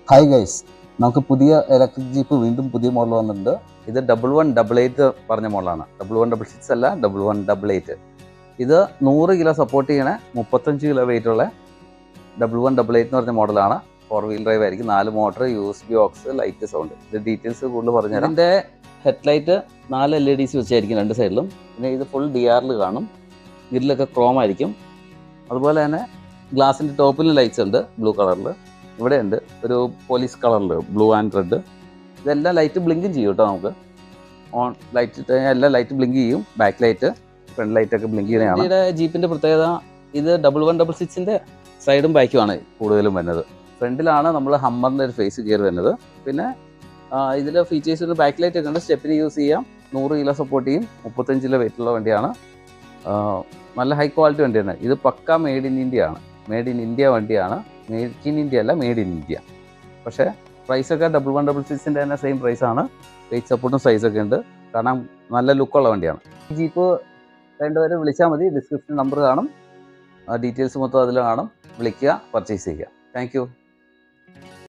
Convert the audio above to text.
Hi guys, നമുക്ക് പുതിയ electric jeep വീണ്ടും പുതിയ മോഡൽ വന്നിട്ടുണ്ട്. ഇത് 1188 പറഞ്ഞ മോഡലാണ്. 1166 അല്ല, 1188. ഇത് 100 കിലോ സപ്പോർട്ട് ചെയ്യണ 35 കിലോ വെയിറ്റ് ഉള്ള 1188 എന്ന് പറഞ്ഞ മോഡലാണ്. 4 വീൽ ഡ്രൈവ് ആയിരിക്കും. 4 motor, USB aux, light, sound. ഇത് ഡീറ്റെയിൽസ് കൂടുതൽ പറഞ്ഞുതരാം. ഇതിൻ്റെ ഹെഡ്ലൈറ്റ് 4 LEDs വെച്ചായിരിക്കും രണ്ട് സൈഡിലും. പിന്നെ ഇത് ഫുൾ DRL കാണും. ഗ്രില്ലൊക്കെ ക്രോം ആയിരിക്കും. അതുപോലെ തന്നെ ഗ്ലാസിൻ്റെ ടോപ്പിലും ലൈറ്റ്സ് ഉണ്ട്, ബ്ലൂ കളറിൽ. ഇവിടെ ഉണ്ട് ഒരു പോലീസ് കളറിൽ, ബ്ലൂ ആൻഡ് റെഡ്. ഇതെല്ലാം ലൈറ്റ് ബ്ലിങ്കും ചെയ്യും കേട്ടോ. നമുക്ക് ഓൺ ലൈറ്റ് ഇട്ട് കഴിഞ്ഞാൽ എല്ലാം ലൈറ്റ് ബ്ലിങ്ക് ചെയ്യും. ബാക്ക് ലൈറ്റ്, ഫ്രണ്ട് ലൈറ്റൊക്കെ ബ്ലിങ്ക് ചെയ്യുന്നതാണ്. ഇതിൻ്റെ ജീപ്പിൻ്റെ പ്രത്യേകത, ഇത് 1166-ൻ്റെ സൈഡും ബാക്കുമാണ് കൂടുതലും വരുന്നത്. ഫ്രണ്ടിലാണ് നമ്മൾ ഹമ്മറിൻ്റെ ഒരു ഫേസ് ഗിയർ വരുന്നത്. പിന്നെ ഇതിൽ ഫീച്ചേഴ്സ് ഒരു ബാക്ക് ലൈറ്റ് ഒക്കെ ഉണ്ട്. സ്റ്റെപ്പിന് യൂസ് ചെയ്യാം. 100 കിലോ സപ്പോർട്ട് ചെയ്യും. 35 കിലോ വെയിറ്റുള്ള വണ്ടിയാണ്. നല്ല ഹൈ ക്വാളിറ്റി വണ്ടിയാണ്. ഇത് പക്ക മെയ്ഡ് ഇൻ ഇന്ത്യ ആണ്. മെയ്ഡ് ഇൻ ഇന്ത്യ വണ്ടിയാണ്. മെയ്ഡ് ഇൻ ഇന്ത്യ അല്ല, മെയ്ഡ് ഇൻ ഇന്ത്യ. പക്ഷേ പ്രൈസൊക്കെ 1166-ൻ്റെ തന്നെ സെയിം പ്രൈസാണ്. വെയിറ്റ് സപ്പോർട്ടും സൈസൊക്കെ ഉണ്ട്. കാരണം നല്ല ലുക്കുള്ള വണ്ടിയാണ്. ഈ ജീപ്പ് വേണ്ടവരെ വിളിച്ചാൽ മതി. ഡിസ്ക്രിപ്ഷൻ നമ്പർ കാണും, ഡീറ്റെയിൽസ് മൊത്തം അതിൽ കാണും. വിളിക്കുക, പർച്ചേസ് ചെയ്യുക. Thank you.